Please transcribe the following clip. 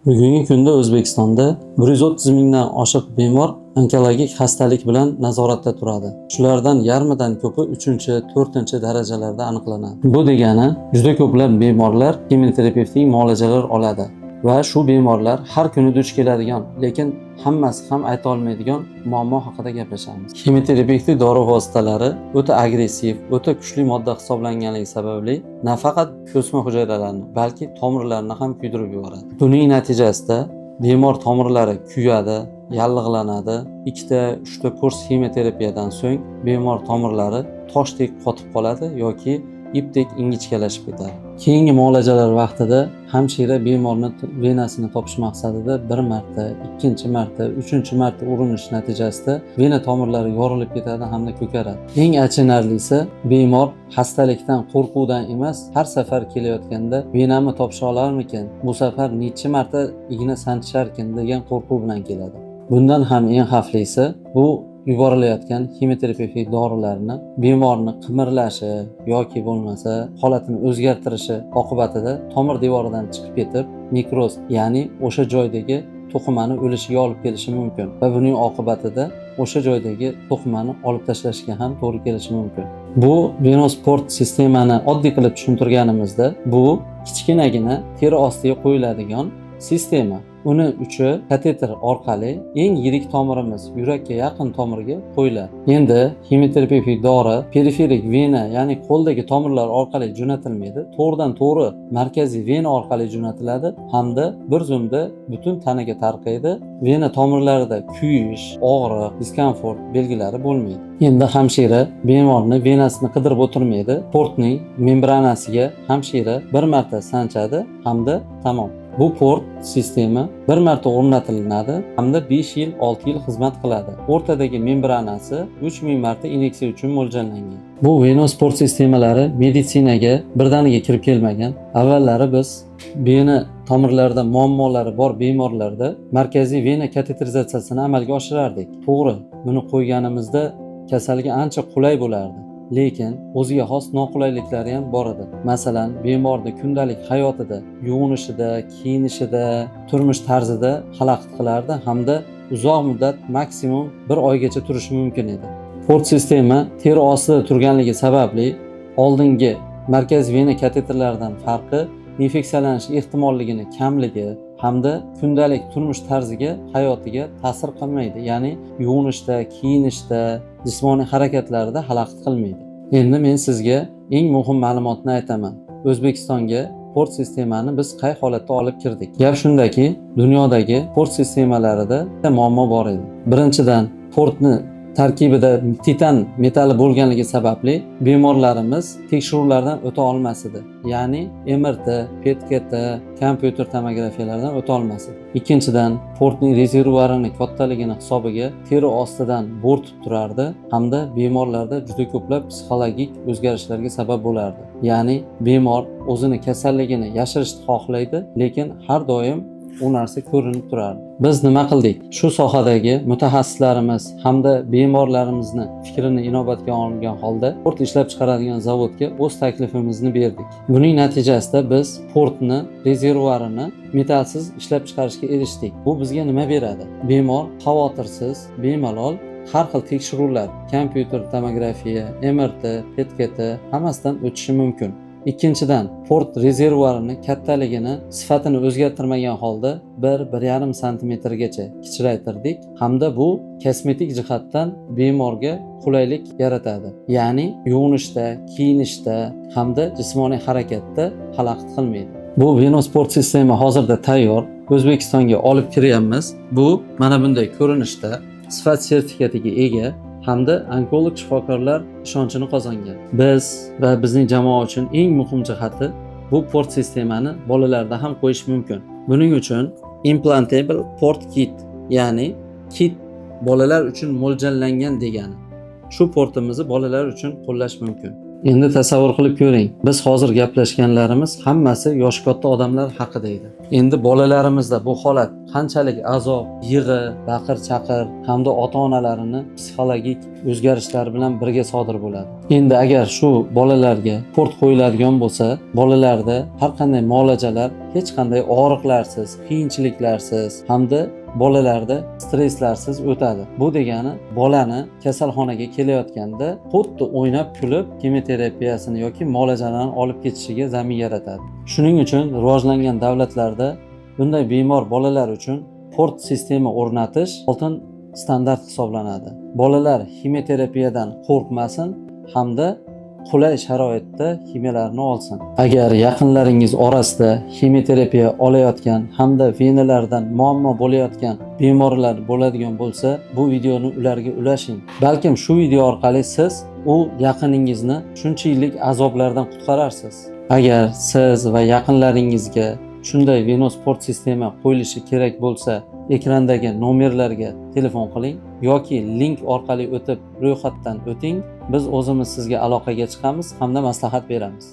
Bugungi kunda O'zbekistonda 130 mingdan oshiq bemor onkologik xastalik bilan nazoratda turadi. Shulardan yarmidan ko'pi 3-4 darajalarda aniqlanadi. Bu degani juda ko'plab bemorlar kemoterapevtik muolajalar oladi va shu bemorlar har kuni duch keladigan, lekin hammasi ham ayta olmaydigan muammo haqida gaplashamiz. Kemoterapevtik dori vositalari o'ta agressiv, o'ta kuchli modda hisoblanganligi sababli nafaqat o'sma hujayralarni, balki tomirlarni ham kuydirib yuboradi. Buning natijasida bemor tomirlari kuyadi, yallig'lanadi. 2-3 kurs kemoterapiyadan so'ng bemor tomirlari toshdek qotib qoladi yoki ipdek ingichkalashib ketadi. Keyingi muolajalar vaqtida hamshira bemorni venasini topish maqsadida bir marta, ikkinchi marta, uchinchi marta urinish natijasida vena tomirlari yorilib ketadi hamda ko'karadi. Eng achinarlisi, bemor xastalikdan qo'rquvdan emas, har safar kelayotganda venamni topisha olarmikin, bu safar necha marta igna sanchisharkin degan qo'rquv bilan keladi. Bundan ham eng xavflisi bu yuborilayotgan kemoterapevtik dorilarni bemorni qimirlashi yoki bo'lmasa holatini o'zgartirishi oqibatida tomir devoridan chiqib ketib, nekroz, ya'ni o'sha joydagi to'qimani o'lishiga olib kelishi mumkin va buning oqibatida o'sha joydagi to'qimani olib tashlashga ham to'g'ri kelishi mumkin. Bu venous port sistemani oddiy qilib tushuntirganimizda, bu kichkinagina teri ostiga qo'yiladigan sistema. Uni uchi kateter orqali eng yirik tomirimiz, yurakka yaqin tomirga qo'yiladi. Endi kemoterapevtik dori periferik vena, ya'ni qo'ldagi tomirlar orqali jo'natilmaydi, to'g'ridan to'g'ri markaziy vena orqali jo'natiladi hamda bir zumda butun tanaga tarqaydi. Vena tomirlarida kuyish, og'riq, diskomfort belgilari bo'lmaydi. Endi hamshira bemorni venasini qidirib o'tirmaydi, portning membranasiga hamshira bir marta sanchadi hamda tamom. Bu port sistema bir marta o'rnatilinadi hamda 5 yil, 6 yil xizmat qiladi. O'rtadagi membranasi 3000 marta inyeksiya uchun mo'ljallangan. Bu venous port sistemalari meditsinaga birdaniga kirib kelmagan. Avvallari biz vena tomirlarida muammolari bor bemorlarda markaziy vena kateterizatsiyasini amalga oshirardik. To'g'ri, buni qo'yganimizda kasalga ancha qulay bo'lardi. Lekin o'ziga xos noqulayliklari ham bor edi. Masalan, bemorning kundalik hayotida, yuvinishida, kiyinishida, turmush tarzida xalaqit qilardi hamda uzoq muddat, maksimum 1 oygacha turishi mumkin edi. Port sistema teri ostida turganligi sababli oldingi markaziy vena kateterlaridan farqi infeksiyalanish ehtimolligini kamligi hamda kundalik turmush tarziga, hayotiga ta'sir qilmaydi. Ya'ni yuvinishda, kiyinishda, jismoniy harakatlarda xalaqit qilmaydi. Endi men sizga eng muhim ma'lumotni aytaman. O'zbekistonga port sistemani biz qay holatda olib kirdik? Gap shundaki, dunyodagi port sistemalarida muammo bor edi. Birinchidan, portni tarkibida titan metali bo'lganligi sababli bemorlarimiz tekshiruvlardan o'ta olmas edi. Ya'ni MRT, PET-CT, kompyuter tomografiyalardan o'ta olmas edi. Ikkinchidan, portning rezervuarini kattaligini hisobiga teri ostidan bo'rtib turardi hamda bemorlarda juda ko'plab psixologik o'zgarishlarga sabab bo'lardi. Ya'ni bemor o'zini kasalligini yashirishni xohlaydi, lekin har doim u narsa ko'rinib turardi. Biz nima qildik? Shu sohadagi mutaxassislarimiz hamda bemorlarimizni fikrini inobatga olgan holda port ishlab chiqaradigan zavodga o'z taklifimizni berdik. Buning natijasida biz portni rezervuarini metallsiz ishlab chiqarishga erishdik. Bu bizga nima beradi? Bemor xavotirsiz, bemalol har xil tekshiruvlar, kompyuter tomografiya, MRT, PET-CT hammasidan o'tishi mumkin. Ikkinchidan, port rezervuarini kattaligini, sifatini o'zgartirmagan holda 1-1,5 santimetrgacha kichraytirdik hamda bu kosmetik jihatdan bemorga qulaylik yaratadi. Ya'ni yuvinishda, kiyinishda hamda jismoniy harakatda xalaqit qilmaydi. Bu venous port sistema hozirda tayyor, O'zbekistonga olib kiryapmiz. Bu mana bunday ko'rinishda sifat sertifikatiga ega hamda onkolog shifokorlar ishonchini qozongan. Biz va bizning jamoa uchun eng muhim jihati bu port sistemani bolalarda ham qo'yish mumkin. Buning uchun implantable port kit, ya'ni kit bolalar uchun mo'ljallangan degani. Shu portimizni bolalar uchun qo'llash mumkin. Endi tasavvur qilib ko'ring, biz hozir gaplashganlarimiz hammasi yoshi katta odamlar haqida edi. Endi bolalarimizda bu holat qanchalik azob, yig'i, baqir-chaqir hamda ota-onalarini psixologik o'zgarishlar bilan birga sodir bo'ladi. Endi agar shu bolalarga sport qo'yiladigan bo'lsa, bolalarda har qanday muolajalar hech qanday og'riqlarsiz, qiyinchiliklarsiz hamda bolalarda stresslarsiz o'tadi. Bu degani bolani kasalxonaga kelayotganda xuddi o'ynab kulib kemoterapiyasini yoki muolajalarni olib ketishiga zamin yaratadi. Shuning uchun rivojlangan davlatlarda bunday bemor bolalar uchun port sistema o'rnatish oltin standart hisoblanadi. Bolalar kimyoterapiyadan qo'rqmasin hamda qulay sharoitda kimyolarni olsin. Agar yaqinlaringiz orasida kimyoterapiya olayotgan hamda venalardan muammo bo'layotgan bemorlar bo'ladigan bo'lsa, bu videoni ularga ulashing. Balkim shu video orqali siz u yaqiningizni shuncha yillik azoblardan qutqararsiz. Agar siz va yaqinlaringizga shunday venosport sistema qo'yilishi kerak bo'lsa, ekrandagi nomerlarga telefon qiling yoki link orqali o'tib ro'yxatdan o'ting. Biz o'zimiz sizga aloqaga chiqamiz hamda maslahat beramiz.